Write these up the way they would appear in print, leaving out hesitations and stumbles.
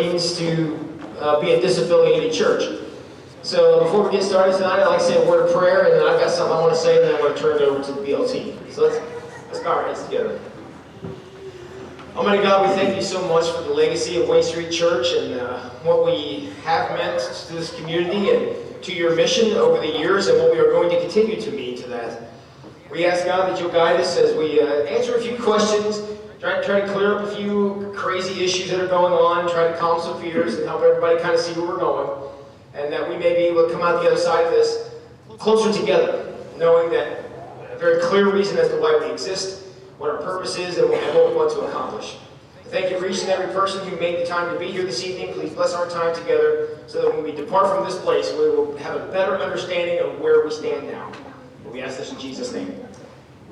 means to be a disaffiliated church. So before we get started tonight, I'd like to say a word of prayer, and then I've got something I want to say, and then I'm going to turn it over to the BLT. So let's bow our heads together. Almighty God, we thank you so much for the legacy of Wayne Street Church and what we have meant to this community and to your mission over the years, and what we are going to continue to mean to that. We ask, God, that you'll guide us as we answer a few questions, try to clear up a few crazy issues that are going on, try to calm some fears and help everybody kind of see where we're going, and that we may be able to come out the other side of this closer together, knowing that a very clear reason as to why we exist, what our purpose is, and what we want to accomplish. Thank you for each and every person who made the time to be here this evening. Please bless our time together so that when we depart from this place, we will have a better understanding of where we stand now. We ask this in Jesus' name.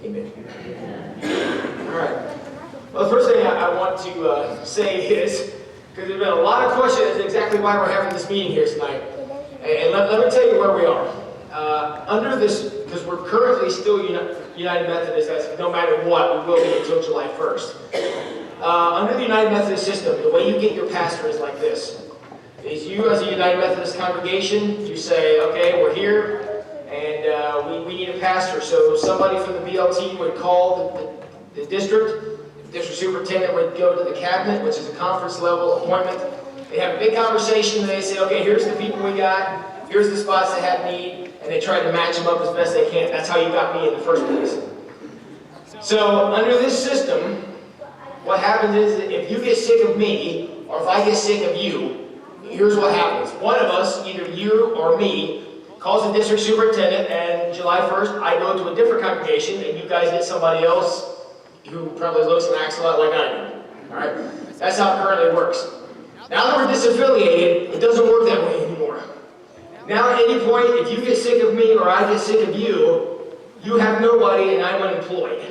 Amen. All right. Well, the first thing I want to say is, because there's been a lot of questions, that's exactly why we're having this meeting here tonight. And let me tell you where we are. Under this, because we're currently still United Methodist, that's no matter what, we will be until July 1st. Under the United Methodist system, the way you get your pastor is like this. Is you as a United Methodist congregation, you say, okay, we're here, and we need a pastor. So somebody from the BLT would call the district superintendent would go to the cabinet, which is a conference level appointment. They have a big conversation, and they say, okay, here's the people we got, here's the spots that have need, and they try to match them up as best they can. That's how you got me in the first place. So under this system, what happens is that if you get sick of me, or if I get sick of you, here's what happens. One of us, either you or me, calls the district superintendent, and July 1st, I go to a different congregation, and you guys get somebody else who probably looks and acts a lot like I do. All right? That's how it currently works. Now that we're disaffiliated, it doesn't work that way anymore. Now at any point, if you get sick of me or I get sick of you, you have nobody and I'm unemployed.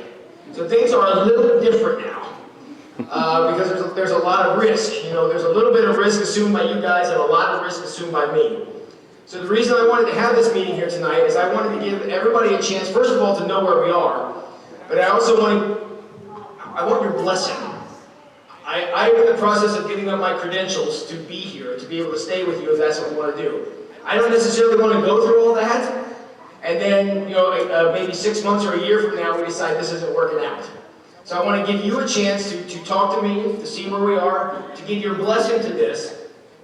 So things are a little bit different now. Because there's a lot of risk. You know, there's a little bit of risk assumed by you guys and a lot of risk assumed by me. So the reason I wanted to have this meeting here tonight is I wanted to give everybody a chance, first of all, to know where we are. But I also want your blessing. I'm in the process of giving up my credentials to be here, to be able to stay with you if that's what we want to do. I don't necessarily want to go through all that, and then, maybe 6 months or a year from now, we decide this isn't working out. So I want to give you a chance to talk to me, to see where we are, to give your blessing to this,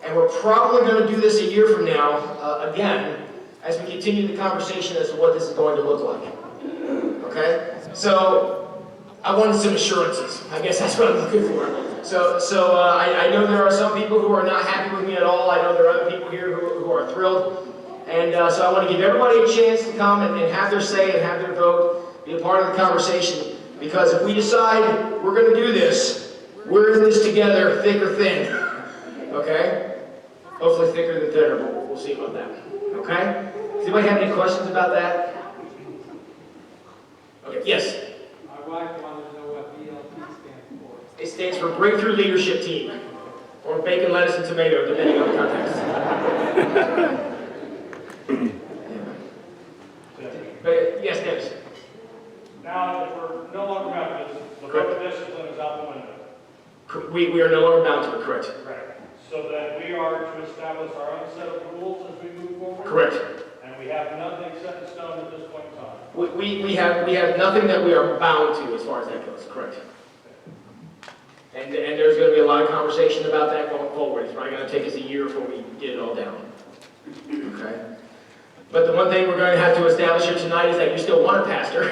and we're probably going to do this a year from now, again, as we continue the conversation as to what this is going to look like. Okay? So, I wanted some assurances. I guess that's what I'm looking for. So I know there are some people who are not happy with me at all. I know there are other people here who are thrilled. And so I want to give everybody a chance to come and have their say and have their vote, be a part of the conversation. Because if we decide we're going to do this, we're in this together, thick or thin. Okay? Hopefully thicker than thinner, but we'll see about that. Okay? Does anybody have any questions about that? Okay, yes? My wife wanted to know what BLT stands for. It stands for Breakthrough Leadership Team, or bacon, lettuce, and tomato, depending on the context. But yes, Dennis. Now, if we're no longer Methodist, the book of discipline is out the window. We are no longer bound to it, correct? Right. So that we are to establish our own set of rules as we move forward. Correct. And we have nothing set in stone at this point in time. We have nothing that we are bound to as far as that goes, correct? And there's going to be a lot of conversation about that going forward. It's probably going to take us a year before we get it all down. Okay? But the one thing we're going to have to establish here tonight is that you still want a pastor,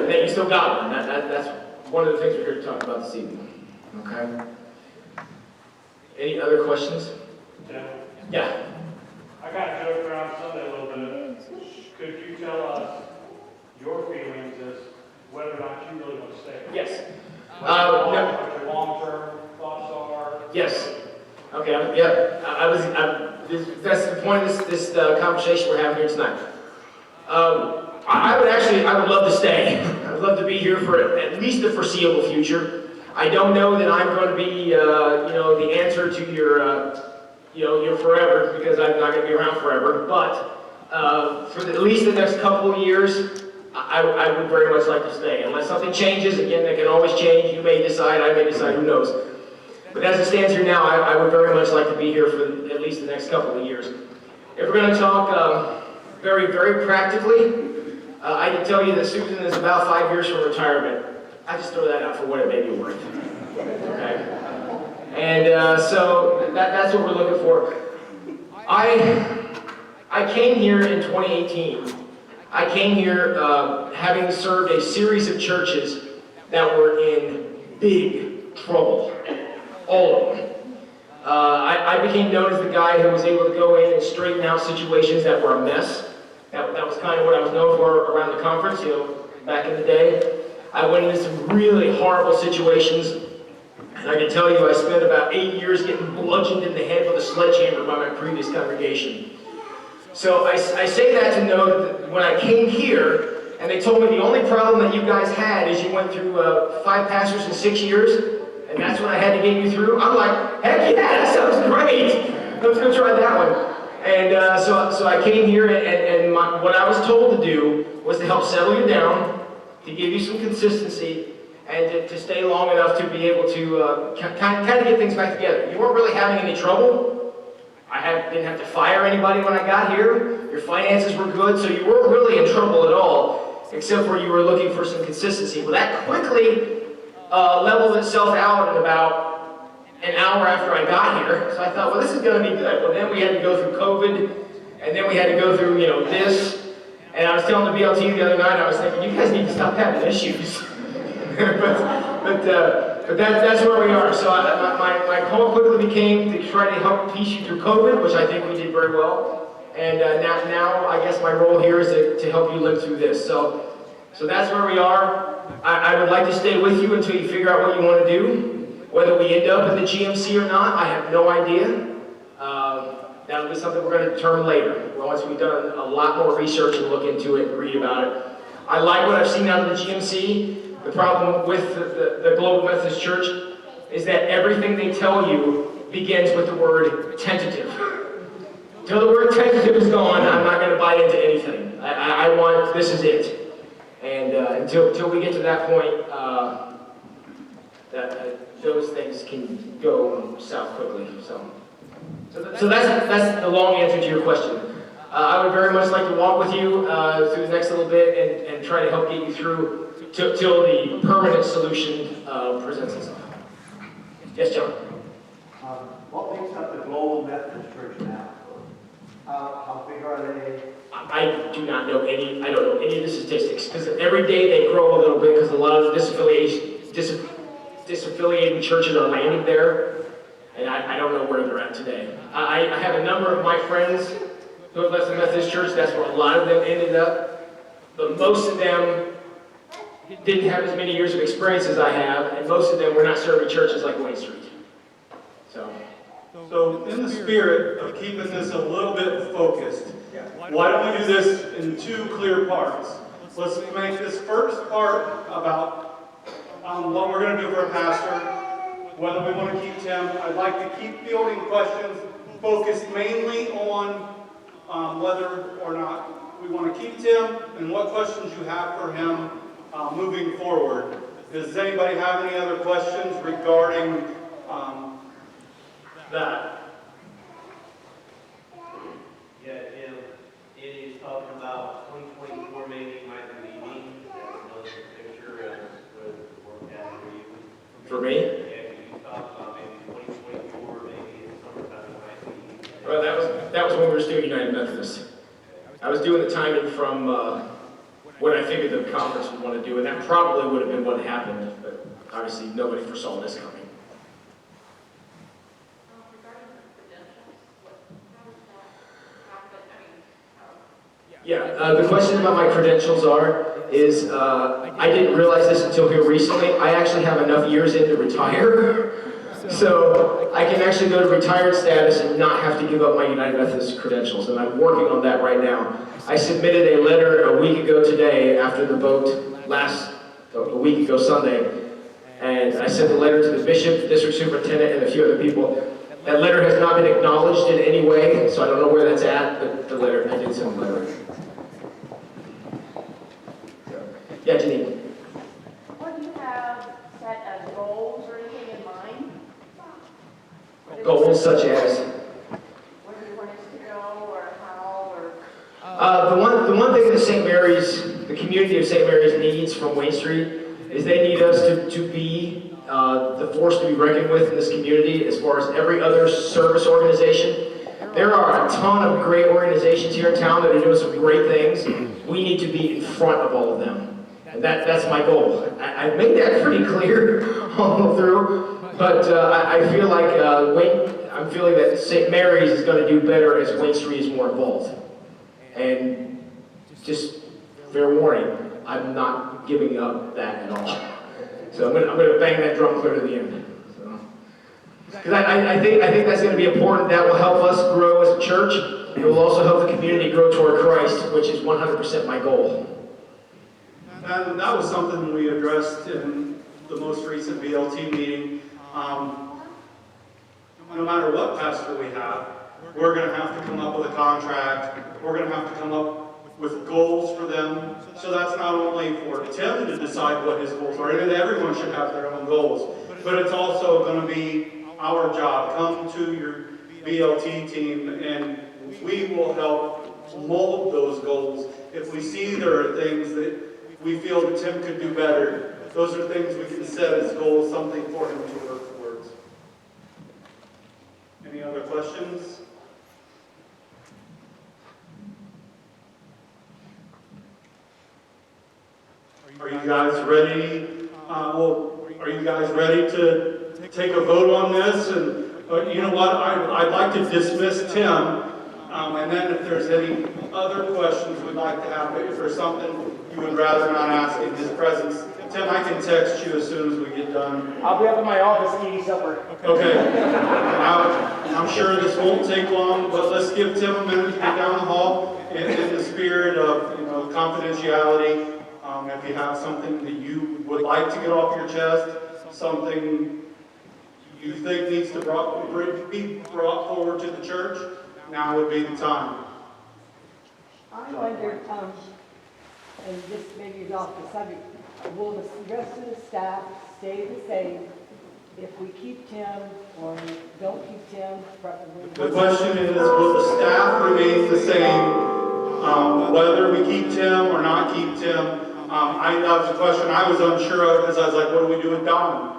that you still got one. That's one of the things we're here to talk about this evening. Okay? Any other questions? Yeah. I got to joke around Sunday a little bit. Could you tell us your feelings as whether or not you really want to stay? Yes. What your long-term thoughts are? Yes. Okay. Yeah. That's the point of this conversation we're having here tonight. I would love to stay. I'd love to be here for at least the foreseeable future. I don't know that I'm going to be, the answer to your forever, because I'm not going to be around forever. But for at least the next couple of years, I would very much like to stay. Unless something changes, again, that can always change. You may decide, I may decide, who knows. But as it stands here now, I would very much like to be here for at least the next couple of years. If we're going to talk very, very practically, I can tell you that Susan is about 5 years from retirement. I just throw that out for what it may be worth. Okay? And so that's what we're looking for. I came here in 2018. I came here having served a series of churches that were in big trouble. All of them. I became known as the guy who was able to go in and straighten out situations that were a mess. That was kind of what I was known for around the conference, back in the day. I went into some really horrible situations. And I can tell you, I spent about 8 years getting bludgeoned in the head with a sledgehammer by my previous congregation. So I say that to know that when I came here, and they told me the only problem that you guys had is you went through 5 pastors in 6 years, and that's what I had to get you through, I'm like, heck yeah, that sounds great! Let's go try that one. And so I came here, and what I was told to do was to help settle you down, to give you some consistency, and to stay long enough to be able to kind of get things back together. You weren't really having any trouble. Didn't have to fire anybody when I got here. Your finances were good, so you weren't really in trouble at all, except for you were looking for some consistency. Well, that quickly leveled itself out in about an hour after I got here. So I thought, well, this is going to be good. Well, then we had to go through COVID, and then we had to go through, this. And I was telling the BLT the other night, I was thinking, you guys need to stop having issues. but that's where we are. So my call quickly became to try to help piece you through COVID, which I think we did very well. And now I guess my role here is to help you live through this. So that's where we are. I would like to stay with you until you figure out what you want to do. Whether we end up in the GMC or not, I have no idea. That'll be something we're going to determine later. Once we've done a lot more research and look into it and read about it. I like what I've seen out of the GMC. The problem with the Global Methodist Church is that everything they tell you begins with the word tentative. Until the word tentative is gone, I'm not going to buy into anything. I want, this is it. And until we get to that point, those things can go south quickly. So that's the long answer to your question. I would very much like to walk with you through the next little bit and try to help get you through till the permanent solution presents itself. Yes, John? What makes up the Global Methodist Church now? How big are they? I do not know any, I don't know any of the statistics, because every day they grow a little bit, because a lot of the disaffiliated churches are landing there, and I don't know where they're at today. I have a number of my friends who have left the Methodist Church. That's where a lot of them ended up, but most of them didn't have as many years of experience as I have, and most of them were not serving churches like Wayne Street. So in the spirit of keeping this a little bit focused, why don't we do this in 2 clear parts? Let's make this first part about what we're going to do for a pastor, whether we want to keep Tim. I'd like to keep fielding questions focused mainly on whether or not we want to keep Tim and what questions you have for him moving forward. Does anybody have any other questions regarding that? Yeah, Tim, Eddie's talking about 2024 maybe might be leaving. That's another picture of what the forecast for you. For me? Yeah, you talked about maybe 2024, maybe in the summertime it might be. Well, that was when we were still United Methodist. I was doing the timing from what I figured the conference would want to do, and that probably would have been what happened, but obviously nobody foresaw this coming. Yeah, the question about my credentials is I didn't realize this until here recently. I actually have enough years in to retire, so I can actually go to retired status and not have to give up my United Methodist credentials, and I'm working on that right now. I submitted a letter a week ago today after the vote a week ago Sunday, and I sent the letter to the bishop, the district superintendent, and a few other people. That letter has not been acknowledged in any way, so I don't know where that's at, but the letter, I did send the letter. Yeah, Janine. What do you have set as goals or anything in mind such as. Where do you want us to go, or how, or? The one thing that St. Mary's, the community of St. Mary's needs from Wayne Street is they need us to be the force to be reckoned with in this community as far as every other service organization. There are a ton of great organizations here in town that are doing some great things. We need to be in front of all of them. And that's my goal. I've made that pretty clear all through, but I feel like I'm feeling that St. Mary's is going to do better as Wayne Street is more involved. And just fair warning, I'm not giving up that at all. So I'm going to bang that drum clear to the end. Because I think that's going to be important. That will help us grow as a church. It will also help the community grow toward Christ, which is 100% my goal. And that was something we addressed in the most recent BLT meeting. No matter what pastor we have, we're going to have to come up with a contract. We're going to have to come up with goals for them. So that's not only for Tim to decide what his goals are. Everyone should have their own goals. But it's also going to be our job. Come to your BLT team and we will help mold those goals. If we see there are things that we feel that Tim could do better, those are things we can set as goals, something for him to work towards. Any other questions? Are you guys ready? Are you guys ready to take a vote on this? And you know what? I'd like to dismiss Tim. And then if there's any other questions we'd like to have, if there's something you would rather not ask in his presence, Tim, I can text you as soon as we get done. I'll be up in my office eating supper. Okay. I'm sure this won't take long, but let's give Tim a minute to get down the hall in the spirit of confidentiality. If you have something that you would like to get off your chest, something you think needs to be brought forward to the church, now would be the time. I wonder, and this maybe is off the subject, will the rest of the staff stay the same if we keep Tim or don't keep Tim? The question is, will the staff remain the same, whether we keep Tim or not keep Tim? That was a question I was unsure of because I was like, what do we do with Don?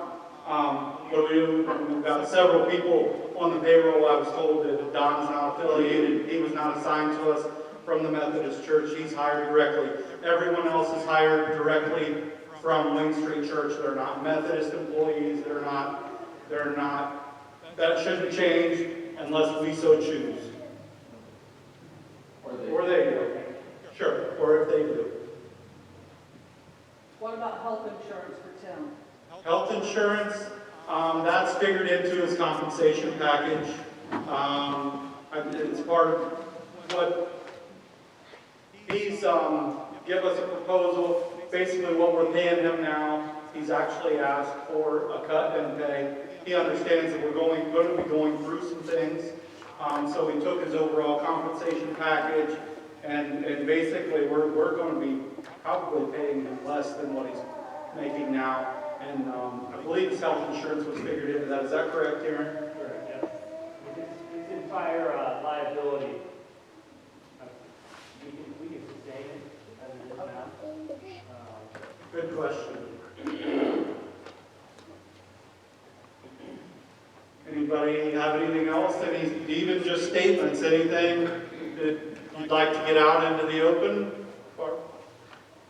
What do we do? We've got several people on the payroll. I was told that Don's not affiliated. He was not assigned to us from the Methodist Church. He's hired directly. Everyone else is hired directly from Wayne Street Church. They're not Methodist employees. They're not. That shouldn't change unless we so choose. Or they do. Sure. Or if they do. What about health insurance for Tim? Health insurance, that's figured into his compensation package. It's part of what he's give us a proposal. Basically what we're paying him now, he's actually asked for a cut in pay. He understands that we're going to be going through some things. So he took his overall compensation package and basically we're going to be probably paying him less than what he's making now. And I believe his health insurance was figured into that. Is that correct, Karen? Correct, yeah. His entire liability, we can sustain it as it is now. Good question. Anybody have anything else? Even just statements, anything that you'd like to get out into the open?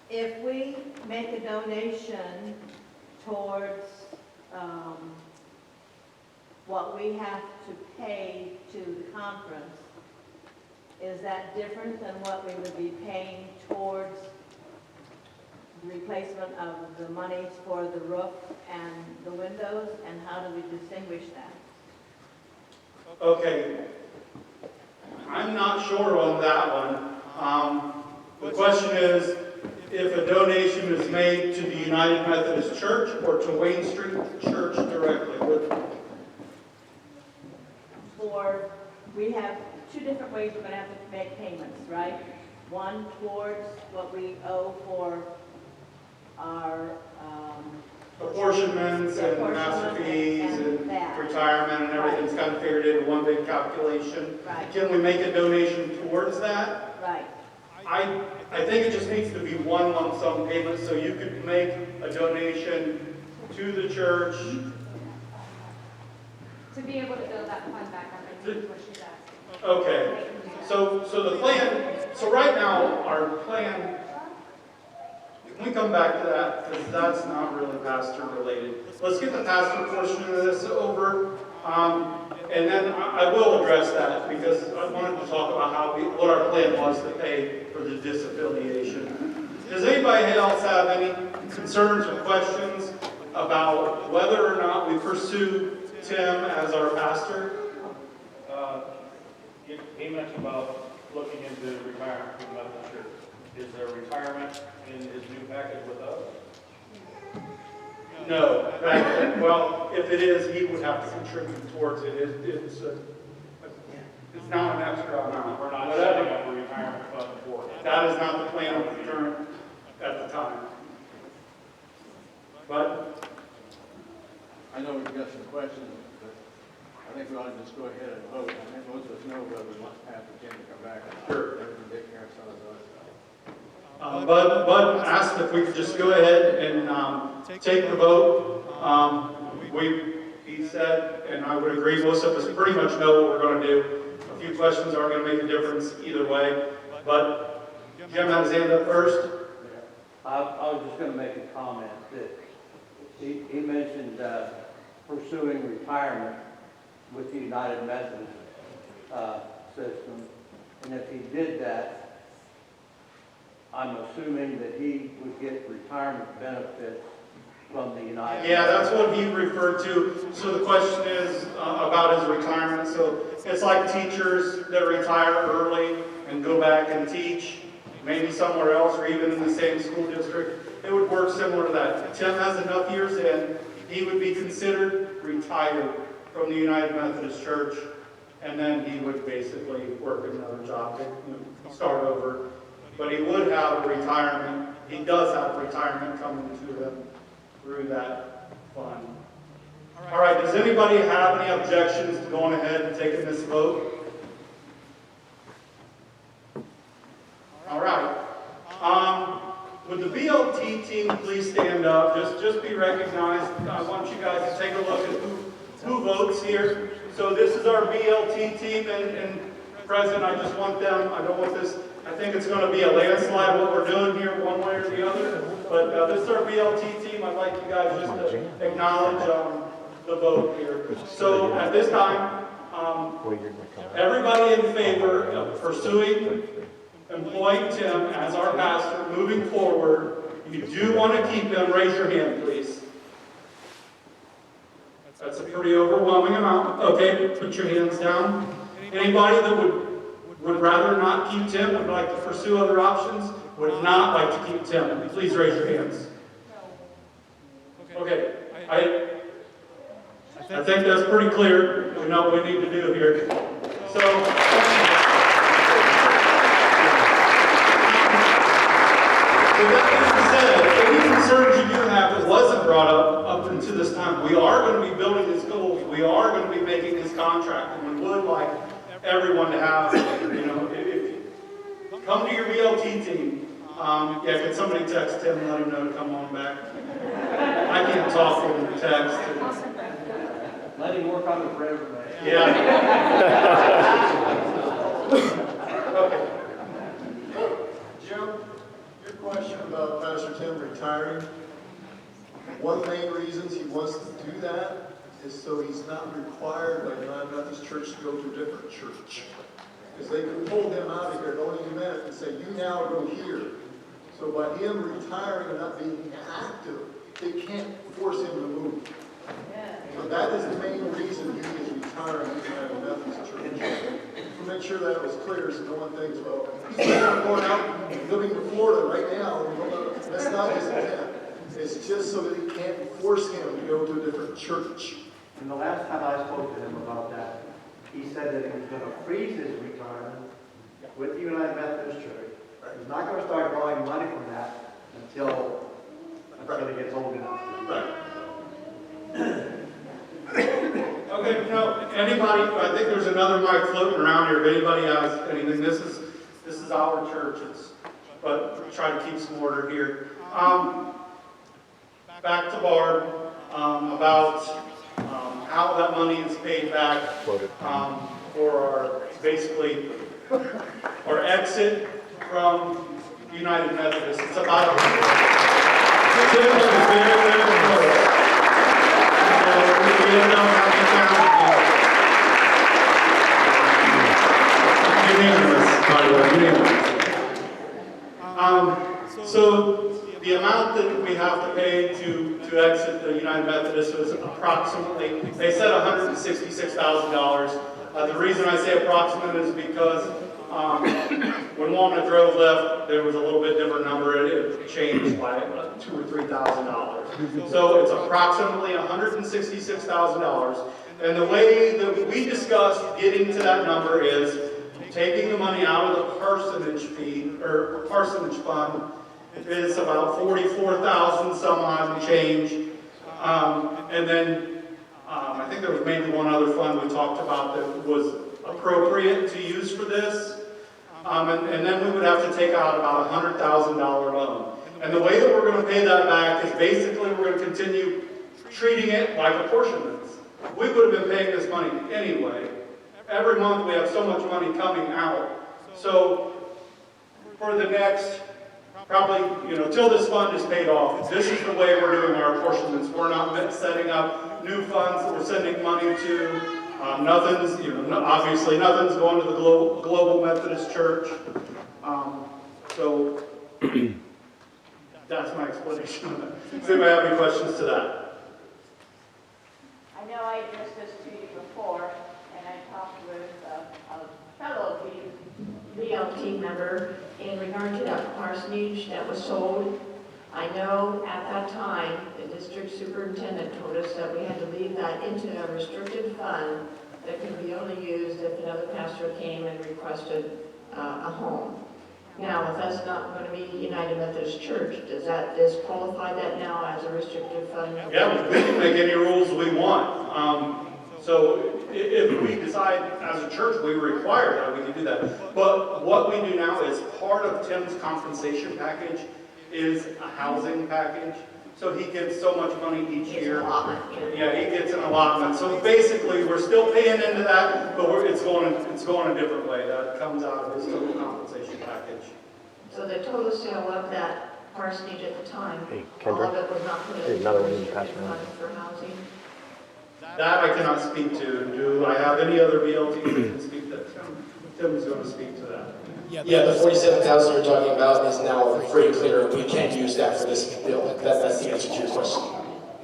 If we make a donation towards what we have to pay to the conference, is that different than what we would be paying towards the replacement of the monies for the roof and the windows, and how do we distinguish that? Okay, I'm not sure on that one. The question is, if a donation is made to the United Methodist Church or to Wayne Street Church directly. We have two different ways we're going to have to make payments, right? One towards what we owe for our apportionments and master fees and that. retirement and everything's kind of figured into one big calculation. Right. Can we make a donation towards that? Right. I think it just needs to be one lump sum payment, so you could make a donation to the church. To be able to build that fund back up, I think is what she's asking. Okay, so the plan, so right now, our plan, can we come back to that, because that's not really pastor related. Let's get the pastor portion of this over, and then I will address that, because I wanted to talk about what our plan was to pay for the disaffiliation. Does anybody else have any concerns or questions about whether or not we pursue Tim as our pastor? He mentioned about looking into retirement for the Methodist Church. Is there retirement in his new package with us? No. Well, if it is, he would have to contribute towards it. It's not an extra amount. We're not Whatever. setting up a retirement fund for it. That is not the plan of the current, at the time. But, I know we've got some questions, but I think we ought to just go ahead and vote. I think most of us know whether we want Pastor Tim to come back. Sure. Everything take care of some of those. Bud asked if we could just go ahead and take the vote. He said, and I would agree, most of us pretty much know what we're going to do. A few questions aren't going to make a difference either way. But Jim had his hand up first. I was just going to make a comment that he mentioned pursuing retirement with the United Methodist system. And if he did that, I'm assuming that he would get retirement benefits from the United. Yeah, that's what he referred to. So the question is about his retirement. So it's like teachers that retire early and go back and teach, maybe somewhere else or even in the same school district. It would work similar to that. Tim has enough years in, he would be considered retired from the United Methodist Church, and then he would basically work another job to start over. But he would have a retirement. He does have retirement coming to him through that fund. All right, does anybody have any objections to going ahead and taking this vote? All right. Would the BLT team please stand up? Just be recognized. I want you guys to take a look at who votes here. So this is our BLT team, and President, I just want them, I don't want this, I think it's going to be a landslide what we're doing here one way or the other. But this is our BLT team. I'd like you guys just to acknowledge the vote here. So at this time, everybody in favor of pursuing, employing Tim as our pastor moving forward, if you do want to keep him, raise your hand, please. That's a pretty overwhelming amount. Okay, put your hands down. Anybody that would rather not keep Tim, would like to pursue other options, would not like to keep Tim, please raise your hands. Okay, I think that's pretty clear. We know what we need to do here. So, with that being said, any concerns you do have that wasn't brought up until this time, we are going to be building his goals. We are going to be making his contract, and we would like everyone to have, if you come to your BLT team, yeah, can somebody text Tim and let him know to come on back? I can't talk over the text. Let him work on his resume. Yeah. Okay. Jim, your question about Pastor Tim retiring, one of the main reasons he wants to do that is so he's not required by United Methodist Church to go to a different church. Because they could pull him out of here at only a minute and say, you now go here. So by him retiring and not being active, they can't force him to move. So that is the main reason he is retiring from United Methodist Church. To make sure that was clear, so no one thinks, well, he's going out and living in Florida right now. That's not his intent. It's just so that he can't force him to go to a different church. And the last time I spoke to him about that, he said that he was going to freeze his retirement with the United Methodist Church. He's not going to start drawing money from that until he gets old enough. Right. Okay, no, anybody, I think there's another mic floating around here, if anybody has anything, this is our church, but try to keep some order here. Back to Barb, about how that money is paid back for our, basically, our exit from United Methodist. It's about Tim was very, very close. We didn't know how many times. Unanimous, by the way, unanimous. So the amount that we have to pay to exit the United Methodist was approximately, they said $166,000. The reason I say approximate is because when Walnut Grove left, there was a little bit different number. It changed by $2,000 or $3,000. So it's approximately $166,000. And the way that we discussed getting to that number is taking the money out of the parsonage fee, or parsonage fund, is about 44,000 some odd and change. And then I think there was maybe one other fund we talked about that was appropriate to use for this. And then we would have to take out about a $100,000 loan. And the way that we're going to pay that back is basically we're going to continue treating it like apportionments. We would have been paying this money anyway. Every month we have so much money coming out. So for the next, probably, till this fund is paid off, this is the way we're doing our apportionments. We're not setting up new funds that we're sending money to. Nothing's, obviously nothing's going to the Global Methodist Church. So that's my explanation of it. Does anybody have any questions to that? I know I addressed this to you before, and I talked with a fellow BLT member in regard to that parsonage that was sold. I know at that time, the district superintendent told us that we had to leave that into a restricted fund that could be only used if another pastor came and requested a home. Now, if that's not going to be United Methodist Church, does that disqualify that now as a restricted fund? Yeah, we can make any rules we want. So if we decide as a church we require that, we can do that. But what we do now is part of Tim's compensation package is a housing package. So he gets so much money each year. Yeah, he gets an allotment. So basically, we're still paying into that, but it's going a different way. That comes out of his total compensation package. So the total sale of that parsonage at the time, all Kendra, of it was not put there's into another a one you restricted passed around. fund for housing? That I cannot speak to. Do I have any other BLTs that can speak to that? Tim's going to speak to that. Yeah, the 47,000 you're talking about is now free and clear. We can't use that for this bill. That's the answer to your question.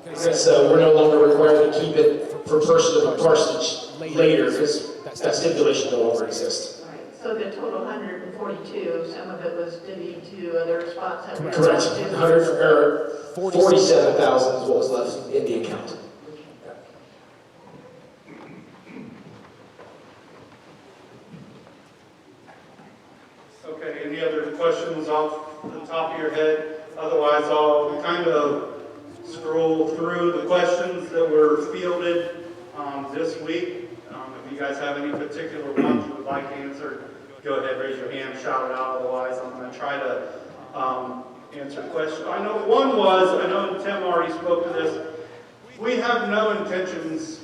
Because we're no longer required to keep it for parsonage later, because that stipulation no longer exists. Right. So the total 142, some of it was divvied to other spots that were. Correct. 47,000 is what was left in the account. Okay, any other questions off the top of your head? Otherwise, I'll kind of scroll through the questions that were fielded this week. If you guys have any particular ones you would like answered, go ahead, raise your hand, shout it out. Otherwise, I'm going to try to answer questions. I know Tim already spoke to this. We have no intentions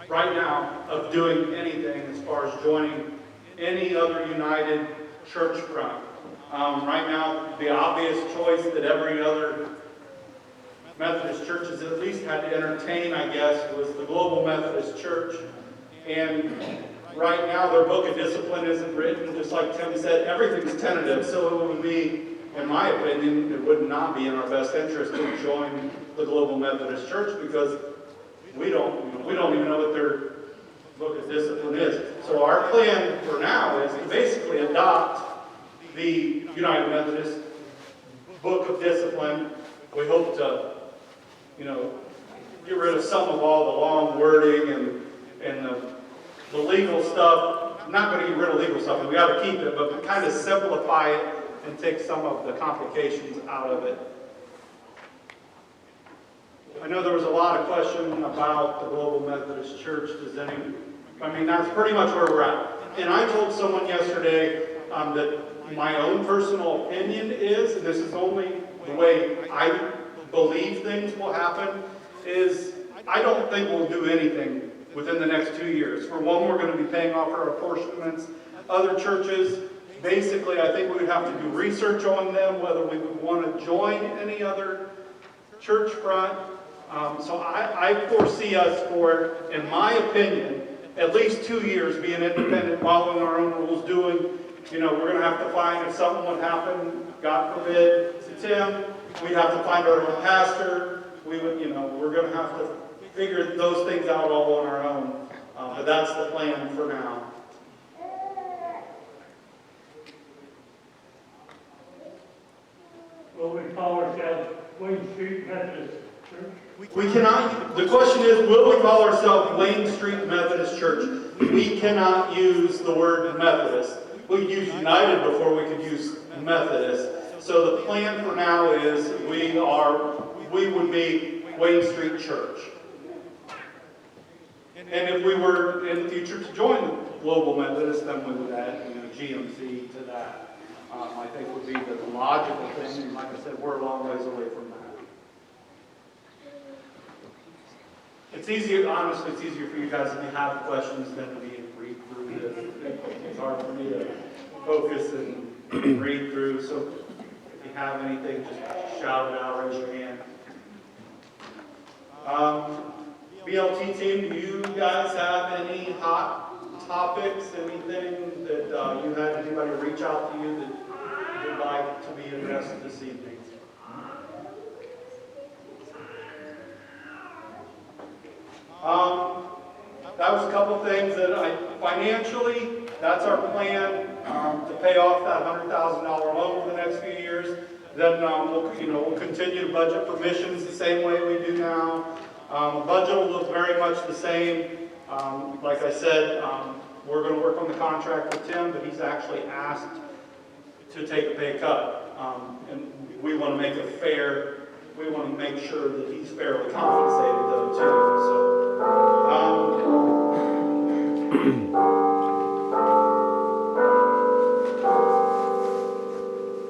right now of doing anything as far as joining any other United Church front. Right now, the obvious choice that every other Methodist church has at least had to entertain, I guess, was the Global Methodist Church. And right now, their book of discipline isn't written. Just like Tim said, everything's tentative. So it would be, in my opinion, it would not be in our best interest to join the Global Methodist Church because we don't even know what their book of discipline is. So our plan for now is to basically adopt the United Methodist book of discipline. We hope to, get rid of some of all the long wording and the legal stuff. I'm not going to get rid of legal stuff, we got to keep it, but kind of simplify it and take some of the complications out of it. I know there was a lot of question about the Global Methodist Church. That's pretty much where we're at. And I told someone yesterday that my own personal opinion is, and this is only the way I believe things will happen, is I don't think we'll do anything within the next 2 years. For one, we're going to be paying off our apportionments. Other churches, basically, I think we would have to do research on them, whether we would want to join any other church front. So I foresee us for, in my opinion, at least 2 years being independent, following our own rules, doing, we're going to have to find, if something would happen, God forbid, to Tim, we'd have to find our own pastor. We would, we're going to have to figure those things out all on our own. But that's the plan for now. Will we call ourselves Wayne Street Methodist Church? We cannot, the question is, will we call ourselves Wayne Street Methodist Church? We cannot use the word Methodist. We used United before we could use Methodist. So the plan for now is we would be Wayne Street Church. And if we were in the future to join the Global Methodist, then we would add, GMC to that. I think would be the logical thing. And like I said, we're a long ways away from that. It's easier, honestly, it's easier for you guys if you have questions than to be read through this. It's hard for me to focus and read through. So if you have anything, just shout it out, raise your hand. BLT team, do you guys have any hot topics, anything that you had anybody reach out to you that would like to be addressed this evening? That was a couple things that financially, that's our plan to pay off that $100,000 loan for the next few years. Then we'll continue to budget for missions the same way we do now. Budget will look very much the same. Like I said, we're going to work on the contract with Tim, but he's actually asked to take a pay cut. And we want to make it fair. We want to make sure that he's fairly compensated though too. So,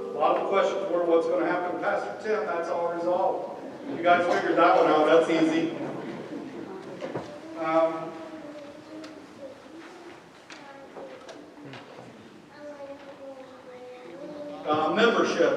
a lot of the questions were what's going to happen to Pastor Tim. That's all resolved. You guys figured that one out. That's easy. Membership.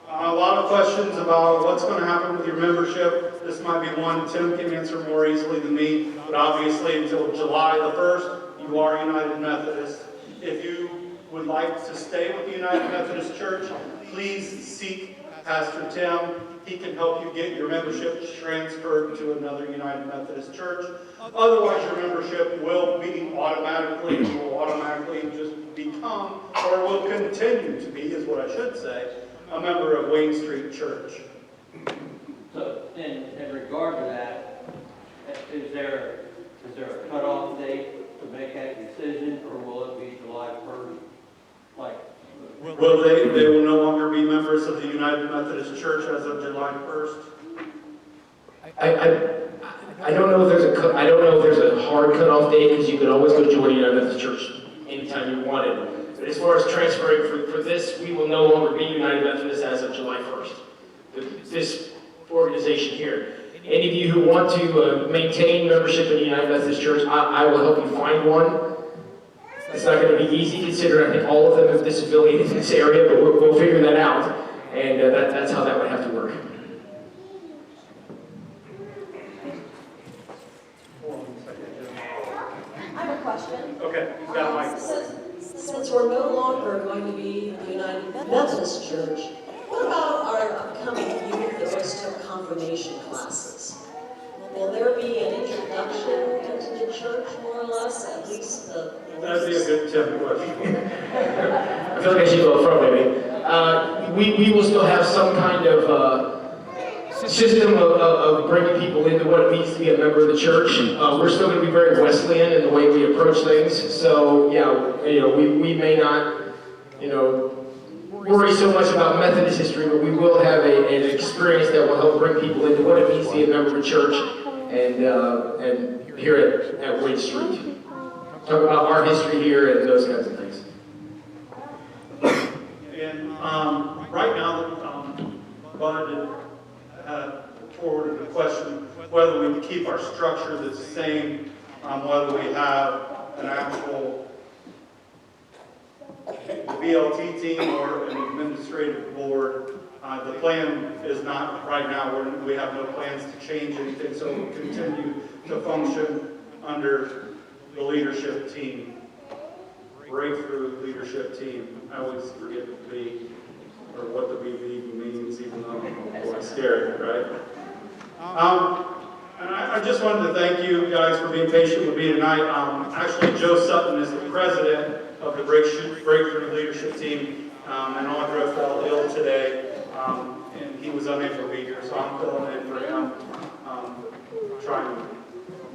A lot of questions about what's going to happen with your membership. This might be one Tim can answer more easily than me, but obviously until July the 1st, you are United Methodist. If you would like to stay with the United Methodist Church, please seek Pastor Tim. He can help you get your membership transferred to another United Methodist Church. Otherwise, your membership will automatically just become, or will continue to be, is what I should say, a member of Wayne Street Church. So, in regard to that, is there a cutoff date to make that decision, or will it be July 1st? Well, they will no longer be members of the United Methodist Church as of July 1st. I don't know if there's a hard cutoff date, because you could always go join the United Methodist Church anytime you wanted. But as far as transferring for this, we will no longer be United Methodist as of July 1st. This organization here. Any of you who want to maintain membership in the United Methodist Church, I will help you find one. It's not going to be easy, considering I think all of them have disaffiliated in this area, but we'll figure that out, and that's how that would have to work. I have a question. Okay, you got a mic. Since we're no longer going to be the United Methodist Church, what about our upcoming youth that was took confirmation classes? Will there be an introduction into the church, more or less, at least the... That'd be a good Tim question. I feel like I should go up front, maybe. We will still have some kind of system of bringing people into what it means to be a member of the church. We're still going to be very Wesleyan in the way we approach things. So, yeah, we may not, worry so much about Methodist history, but we will have an experience that will help bring people into what it means to be a member of a church and here at Wade Street. Talk about our history here and those kinds of things. And right now, Bud had forwarded a question whether we keep our structure the same, whether we have an actual BLT team or an administrative board. The plan is not right now, we have no plans to change anything, so we'll continue to function under the leadership team, breakthrough leadership team. I always forget the B, or what the BV even means, even though it's scary, right? And I just wanted to thank you guys for being patient with me tonight. Actually, Joe Sutton is the president of the Breakthrough Leadership Team, and Audra fell ill today, and he was unable to be here, so I'm filling in for him,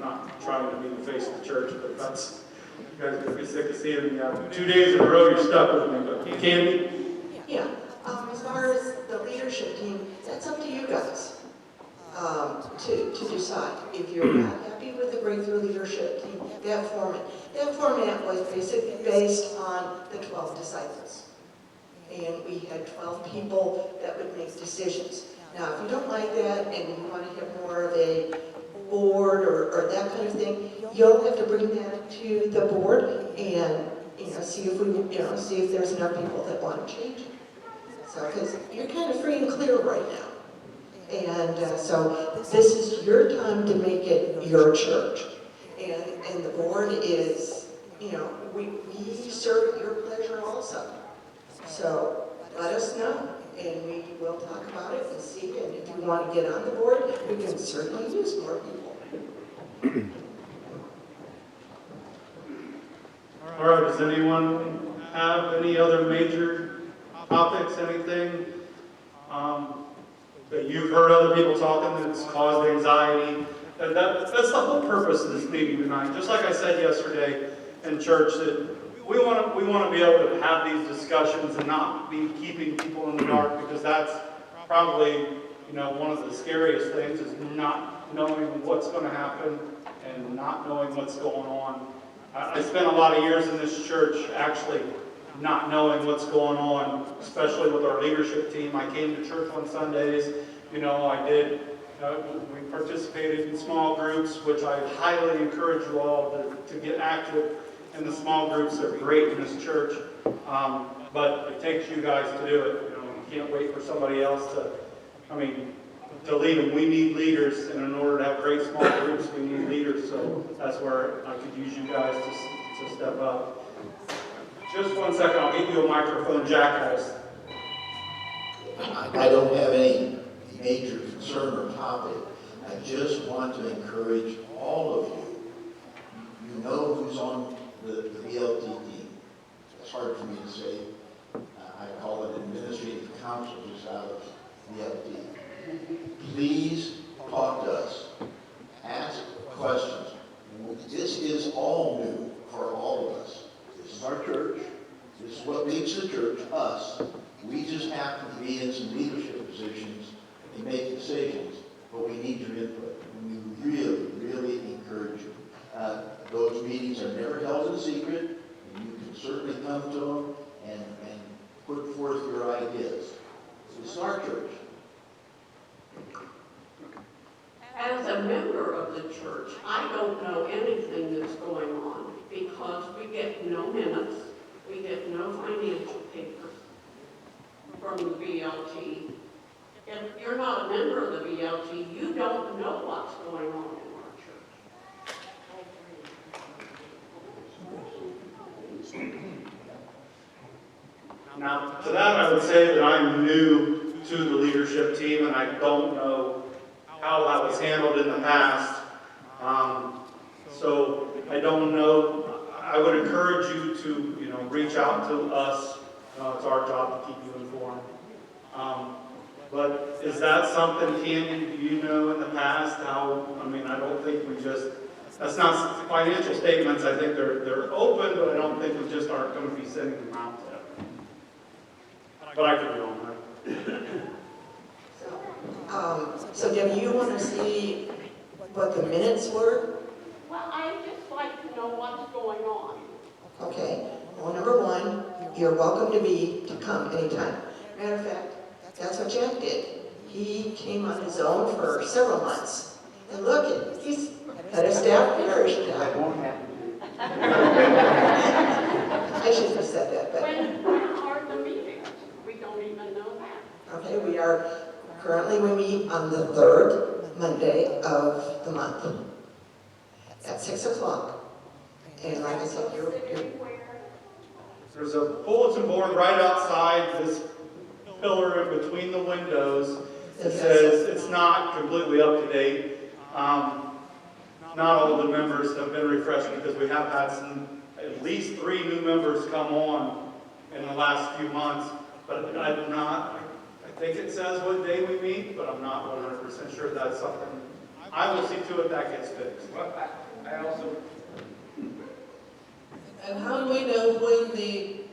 not trying to be the face of the church, but that's, you guys are gonna be sick of seeing me. 2 days in a row, you're stuck with me, but Candy? Yeah, as far as the leadership team, that's up to you guys to decide. If you're not happy with the Breakthrough Leadership Team, that format was basically based on the 12 disciples. And we had 12 people that would make decisions. Now, if you don't like that and you want to have more of a board or that kind of thing, you'll have to bring that to the board and see if there's enough people that want to change it. So, because you're kind of free and clear right now. And so this is your time to make it your church. And the board is, we serve at your pleasure also. So let us know, and we will talk about it and see. And if you want to get on the board, we can certainly use more people. All right, does anyone have any other major topics, anything that you've heard other people talking that's caused anxiety? That's the whole purpose of this meeting tonight. Just like I said yesterday in church, that we want to be able to have these discussions and not be keeping people in the dark, because that's probably one of the scariest things, is not knowing what's going to happen and not knowing what's going on. I spent a lot of years in this church actually not knowing what's going on, especially with our leadership team. I came to church on Sundays, I did, we participated in small groups, which I highly encourage you all to get active in the small groups. They're great in this church, but it takes you guys to do it. You can't wait for somebody else to lead them. We need leaders, and in order to have great small groups, we need leaders, so that's where I could use you guys to step up. Just 1 second, I'll get you a microphone, Jack has. I don't have any major concern or topic. I just want to encourage all of you. You know who's on the BLT team. It's hard for me to say. I call it administrative council just out of BLT. Please talk to us. Ask questions. This is all new for all of us. This is our church. This is what makes the church us. We just happen to be in some leadership positions and make decisions, but we need your input. And we really, really encourage you. Those meetings are never held in secret, and you can certainly come to them and put forth your ideas. This is our church. As a member of the church, I don't know anything that's going on because we get no minutes, we get no financial papers from the BLT. If you're not a member of the BLT, you don't know what's going on in our church. Now, to that I would say that I'm new to the leadership team, and I don't know how that was handled in the past. So I don't know. I would encourage you to, reach out to us. It's our job to keep you informed. But is that something, Canyon, do you know in the past how, I don't think we just, that's not financial statements. I think they're open, but I don't think we just aren't going to be sending them out there. But but I could be wrong. So Debbie, you want to see what the minutes were? Well, I'd just like to know what's going on. Okay, well, number one, you're welcome to come anytime. Matter of fact, that's what Jack did. He came on his own for several months. And look, he's had a staff parish now. That won't happen. I shouldn't have said that, but, When are the meetings? We don't even know that. okay, we meet on the third Monday of the month at 6 o'clock. And like I said, There's a bulletin board right outside this pillar in between the windows. It says it's not completely up to date. Not all the members have been refreshed because we have had at least 3 new members come on in the last few months. But I think it says what day we meet, but I'm not 100% sure that's something. I will see to it that gets fixed. I also, And how do we know when the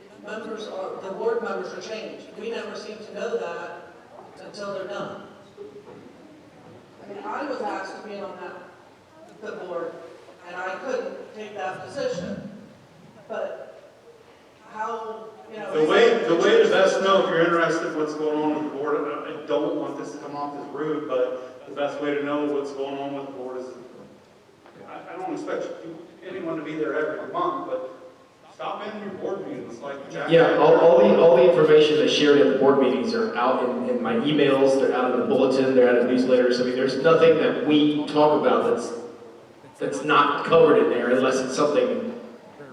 board members are changed? We never seem to know that until they're done. I mean, I was asked to be on the board, and I couldn't take that position. But how, The way to best know if you're interested in what's going on with the board, I don't want this to come off as rude, but the best way to know what's going on with the board is, I don't expect anyone to be there every month, but stop in your board meetings like Jack. yeah, all the information that's shared at the board meetings are out in my emails, they're out in the bulletin, they're out in newsletters. I mean, there's nothing that we talk about that's not covered in there unless it's something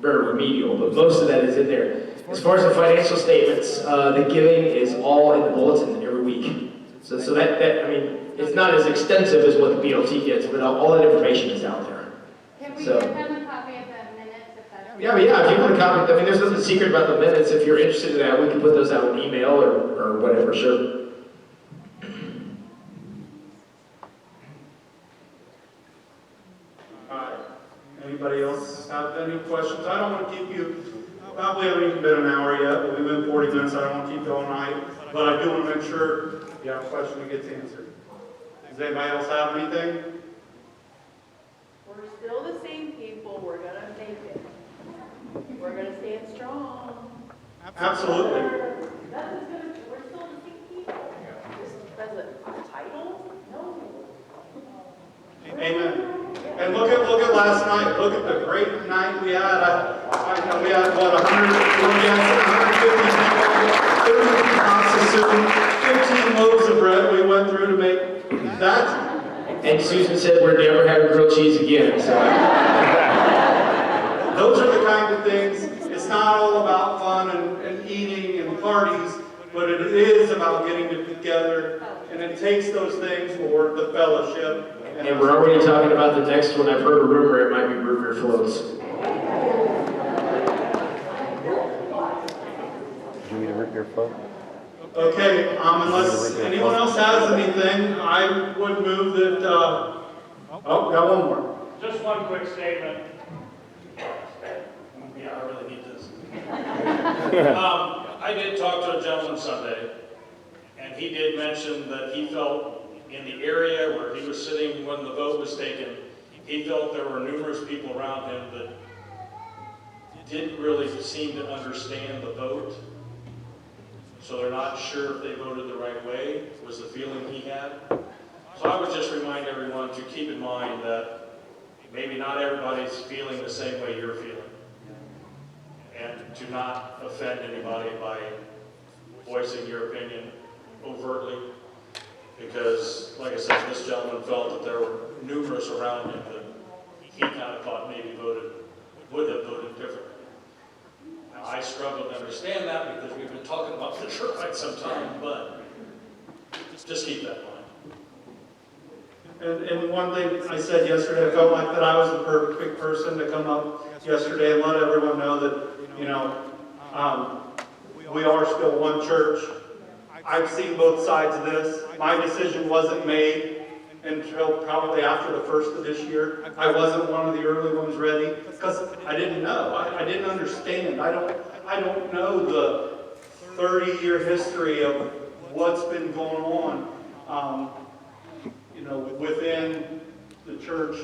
very remedial, but most of that is in there. As far as the financial statements, the giving is all in the bulletin every week. So that I mean, it's not as extensive as what the BLT gets, but all that information is out there. Can we So- give them a copy of the minutes if that's? Yeah, if you want a copy, I mean, there's nothing secret about the minutes. If you're interested in that, we can put those out in email or whatever, sure. Anybody else have any questions? I don't want to keep you, we haven't even been an hour yet, but we've been 40 minutes, I don't want to keep going night. But I do want to make sure if you have a question, it gets answered. Does anybody else have anything? We're still the same people, we're gonna make it. We're gonna stand strong. Absolutely. Nothing's gonna, we're still the same people. Just because of our title? No. Amen. And look at last night. Look at the great night we had. I know we had, what, 150 pots of soup, 15 loaves of bread we went through to make that. And Susan said we're never having grilled cheese again, so. Those are the kind of things, it's not all about fun and eating and parties, but it is about getting together, and it takes those things for the fellowship. And we're already talking about the next one. I've heard a rumor it might be root beer floats. Do you need a root beer float? Okay, unless anyone else has anything, I would move that, got one more. Just one quick statement. Yeah, I really need this. I did talk to a gentleman Sunday, and he did mention that he felt in the area where he was sitting when the vote was taken, he felt there were numerous people around him that didn't really seem to understand the vote. So they're not sure if they voted the right way, was the feeling he had. So I would just remind everyone to keep in mind that maybe not everybody's feeling the same way you're feeling. And to not offend anybody by voicing your opinion overtly. Because, like I said, this gentleman felt that there were numerous around him that he kind of thought maybe would have voted differently. Now, I struggle to understand that because we've been talking about this for quite some time, but just keep that in mind. And one thing I said yesterday, I felt like that I was the perfect person to come up yesterday and let everyone know that, we are still one church. I've seen both sides of this. My decision wasn't made until probably after the first of this year. I wasn't one of the early ones ready because I didn't know. I didn't understand. I don't know the 30-year history of what's been going on, within the church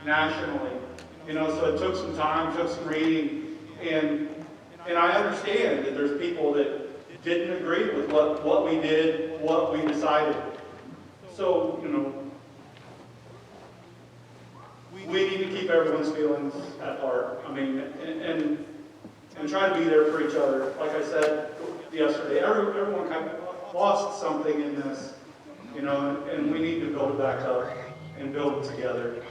nationally. So it took some time, took some reading, and I understand that there's people that didn't agree with what we did, what we decided. So, we need to keep everyone's feelings at heart. And try to be there for each other. Like I said yesterday, everyone kind of lost something in this, and we need to build it back up and build it together.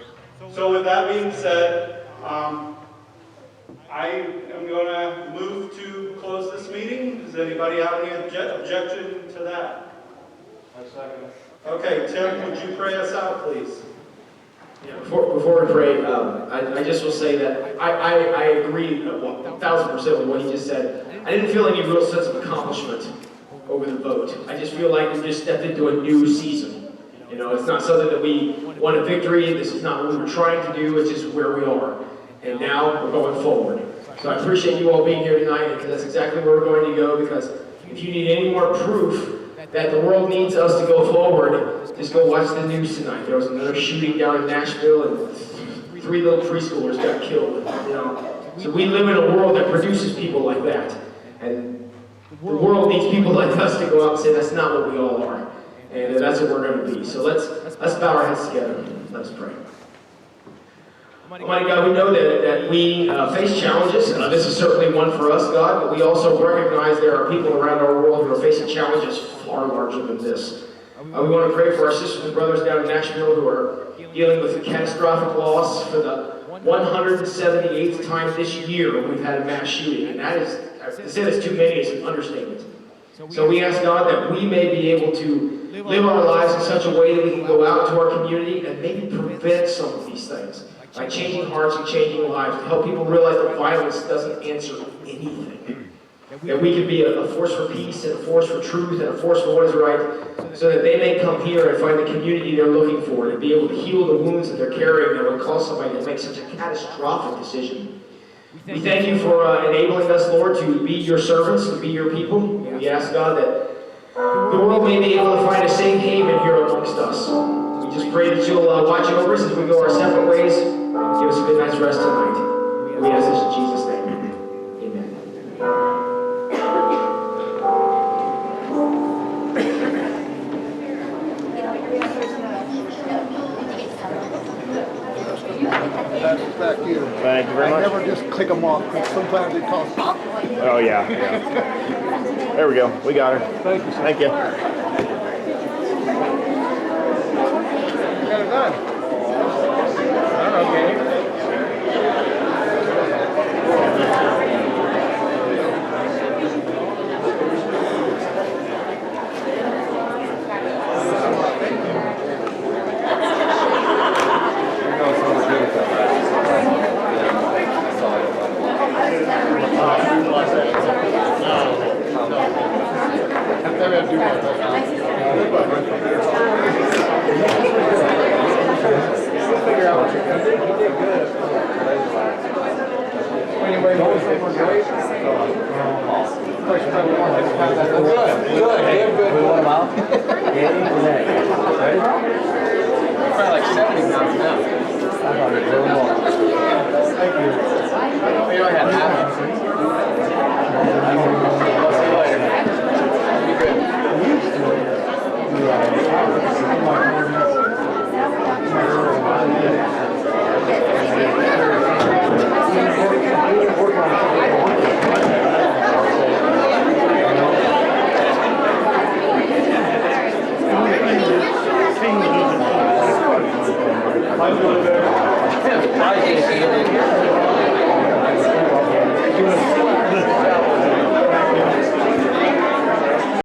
So with that being said, I am going to move to close this meeting. Does anybody have any objection to that? I second it. Okay, Tim, would you pray us out, please? Yeah, before we pray, I just will say that I agree 1,000% with what he just said. I didn't feel any real sense of accomplishment over the vote. I just feel like we just stepped into a new season. It's not something that we won a victory. This is not what we were trying to do. It's just where we are. And now we're going forward. So I appreciate you all being here tonight, because that's exactly where we're going to go. Because if you need any more proof that the world needs us to go forward, just go watch the news tonight. There was another shooting down in Nashville, and 3 little preschoolers got killed. So we live in a world that produces people like that. And the world needs people like us to go out and say that's not what we all are. And that's what we're going to be. So let's bow our heads together. Let's pray. Almighty God, we know that we face challenges. This is certainly one for us, God, but we also recognize there are people around our world who are facing challenges far larger than this. We want to pray for our sisters and brothers down in Nashville who are dealing with a catastrophic loss for the 178th time this year when we've had a mass shooting. And that is, to say that's too many is an understatement. So we ask God that we may be able to live our lives in such a way that we can go out to our community and maybe prevent some of these things by changing hearts and changing lives, to help people realize that violence doesn't answer anything. That we can be a force for peace and a force for truth and a force for what is right, so that they may come here and find the community they're looking for, and be able to heal the wounds that they're carrying that would cause somebody to make such a catastrophic decision. We thank you for enabling us, Lord, to be your servants, to be your people. And we ask, God, that the world may be able to find a safe haven here amongst us. We just pray that you'll watch over us as we go our separate ways. Give us a good night's rest tonight. We ask this in Jesus' name. Amen. That's back here. Thank you very much. I never just click them off, because sometimes it costs. Oh, yeah. There we go. We got her. Thank you, sir. Thank you. Got it done. Okay. Bye, JC.